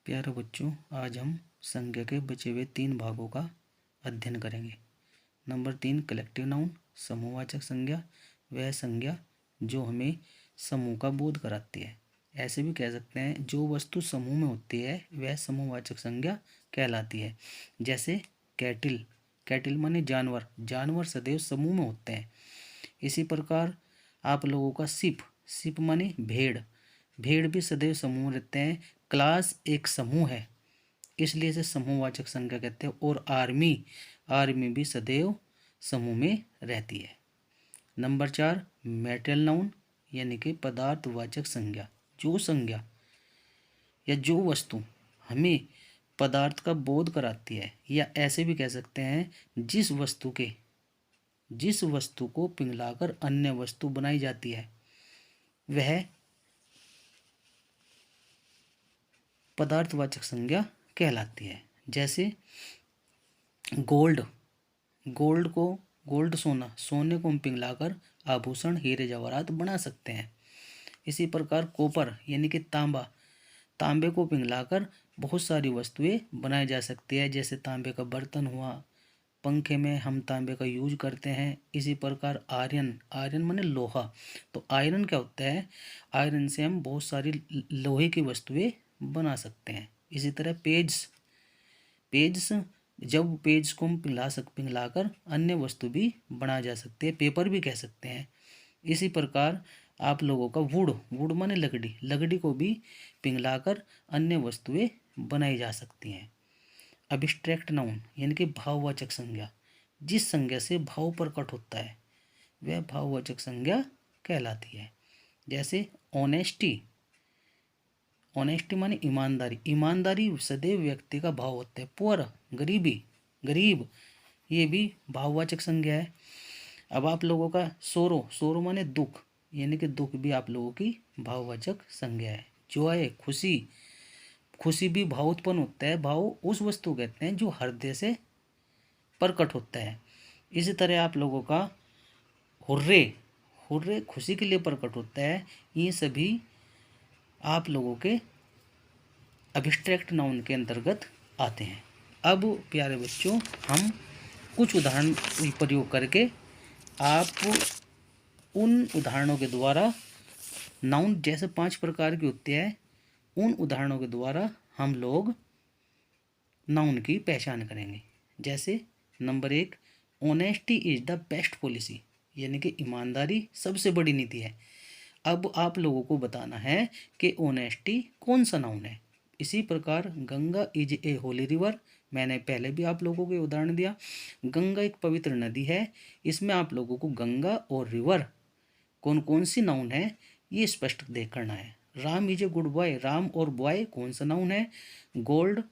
प्यारे बच्चों, आज हम संज्ञा के बचे हुए 3 भागों का अध्ययन करेंगे। नंबर 3, कलेक्टिव नाउन, समूहवाचक संज्ञा। वह संज्ञा जो हमें समूह का बोध कराती है। ऐसे भी कह सकते हैं, जो वस्तु समूह में होती है वह समूहवाचक संज्ञा कहलाती है। जैसे कैटिल, कैटिल माने जानवर, जानवर सदैव समूह में होते हैं। इसी प्रकार आप लोगों का सिप, सिप माने भेड़, भेड़ भी सदैव समूह रहते हैं। क्लास एक समूह है, इसलिए इसे समूहवाचक संज्ञा कहते हैं। और आर्मी, आर्मी भी सदैव समूह में रहती है। नंबर 4, मेटेरियल नाउन यानी कि पदार्थवाचक संज्ञा। जो संज्ञा या जो वस्तु हमें पदार्थ का बोध कराती है, या ऐसे भी कह सकते हैं जिस वस्तु को पिघलाकर अन्य वस्तु बनाई जाती है, वह पदार्थवाचक संज्ञा कहलाती है। जैसे गोल्ड, गोल्ड सोना, सोने को हम पिघलाकर आभूषण, हीरे जवाहरात बना सकते हैं। इसी प्रकार कॉपर यानी कि तांबा, तांबे को पिघलाकर बहुत सारी वस्तुएं बनाई जा सकती है। जैसे तांबे का बर्तन हुआ, पंखे में हम तांबे का यूज करते हैं। इसी प्रकार आयरन, आयरन माने लोहा, तो आयरन क्या होता है, आयरन से हम बहुत सारी लोहे की वस्तुएं बना सकते हैं। इसी तरह पेज जब पेज को हम पिघलाकर अन्य वस्तु भी बना जा सकती है, पेपर भी कह सकते हैं। इसी प्रकार आप लोगों का वुड माने लकड़ी, लकड़ी को भी पिघलाकर अन्य वस्तुएं बनाई जा सकती हैं। अब्स्ट्रैक्ट नाउन यानी कि भाववाचक संज्ञा, जिस संज्ञा से भाव प्रकट होता है वह भाववाचक संज्ञा कहलाती है। जैसे ऑनेस्टी, ऑनेस्टी माने ईमानदारी, ईमानदारी सदैव व्यक्ति का भाव होता है। पुअर, गरीब, ये भी भाववाचक संज्ञा है। अब आप लोगों का सोरो, सोरो माने दुख, यानी कि दुख भी आप लोगों की भाववाचक संज्ञा है। जॉय, खुशी, खुशी भी भाव उत्पन्न होता है। भाव उस वस्तु कहते हैं जो हृदय से प्रकट होता है। इसी तरह आप लोगों का हुर्रे, हुर्रे खुशी के लिए प्रकट होता है। ये सभी आप लोगों के अब्स्ट्रैक्ट नाउन के अंतर्गत आते हैं। अब प्यारे बच्चों, हम कुछ उदाहरण प्रयोग करके आप उन उदाहरणों के द्वारा नाउन जैसे 5 प्रकार के होते हैं, उन उदाहरणों के द्वारा हम लोग नाउन की पहचान करेंगे। जैसे number 1, honesty is the best policy, यानी कि ईमानदारी सबसे बड़ी नीति है। अब आप लोगों को बताना है कि ऑनेस्टी कौन सा नाउन है। इसी प्रकार Ganga is a Holi river, मैंने पहले भी आप लोगों को उदाहरण दिया। गंगा एक पवित्र नदी है। इसमें आप लोगों को गंगा और रिवर कौन कौन सी नाउन है ये स्पष्ट देख करना है। Ram is a good boy, Ram और बॉय कौन सा नाउन है। Gold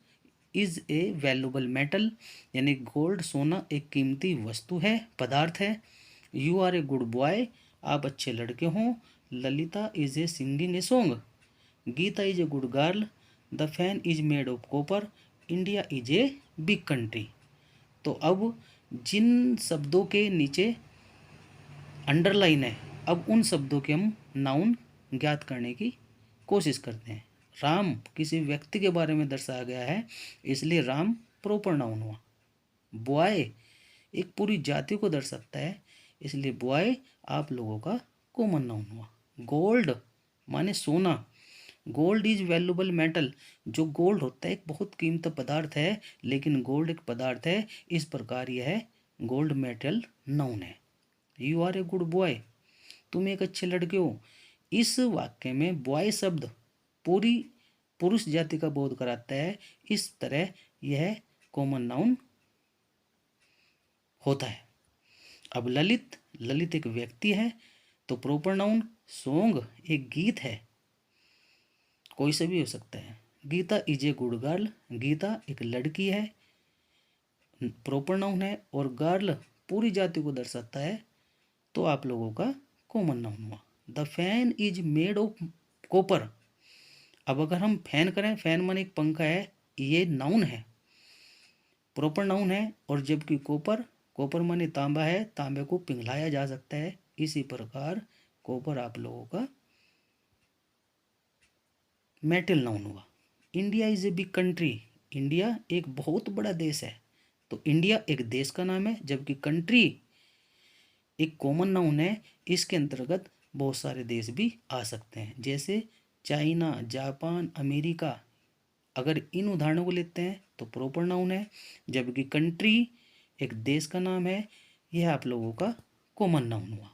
is a valuable metal, यानी गोल्ड सोना एक कीमती वस्तु है, पदार्थ है। You are a good boy, आप अच्छे लड़के हों। Lalita is a singing a song, Geeta is a good girl. The fan is made of copper, India is a big country. तो अब जिन शब्दों के नीचे अंडरलाइन है, अब उन शब्दों के हम नाउन ज्ञात करने की कोशिश करते हैं। राम किसी व्यक्ति के बारे में दर्शाया गया है, इसलिए राम प्रॉपर नाउन हुआ। बॉय एक पूरी जाति को दर्शाता है, इसलिए बॉय आप लोगों का कॉमन नाउन हुआ। गोल्ड माने सोना, गोल्ड इज वैल्यूबल मेटल, जो गोल्ड होता है एक बहुत कीमती पदार्थ है, लेकिन गोल्ड एक पदार्थ है, इस प्रकार यह गोल्ड मेटल नाउन है। You are a good boy, तुम एक अच्छे लड़के हो। इस वाक्य में बॉय शब्द पूरी पुरुष जाति का बोध कराता है, इस तरह यह कॉमन नाउन होता है। अब ललित, ललित एक व्यक्ति है, तो प्रॉपर नाउन सॉन्ग एक गीत है, कोई से भी हो सकता है। Geeta is a good girl, Geeta एक लड़की है, प्रॉपर नाउन है, और गर्ल पूरी जाति को दर्शाता है, तो आप लोगों का कॉमन नाउन हुआ। The fan is made of copper, अब अगर हम फैन करें, फैन माने एक पंखा है, ये नाउन है, प्रॉपर नाउन है। और जबकि कॉपर, कॉपर माने तांबा है, तांबे को पिघलाया जा सकता है, इसी प्रकार कॉपर आप लोगों का मेटल नाउन हुआ। India is a big country. India एक बहुत बड़ा देश है। तो इंडिया एक देश का नाम है, जबकि कंट्री एक कॉमन नाउन है। इसके अंतर्गत बहुत सारे देश भी आ सकते हैं, जैसे चाइना, जापान, अमेरिका। अगर इन उदाहरणों को लेते हैं तो प्रॉपर नाउन है, जबकि कंट्री एक देश का नाम है। यह आप लोगों का कॉमन नाउन हुआ।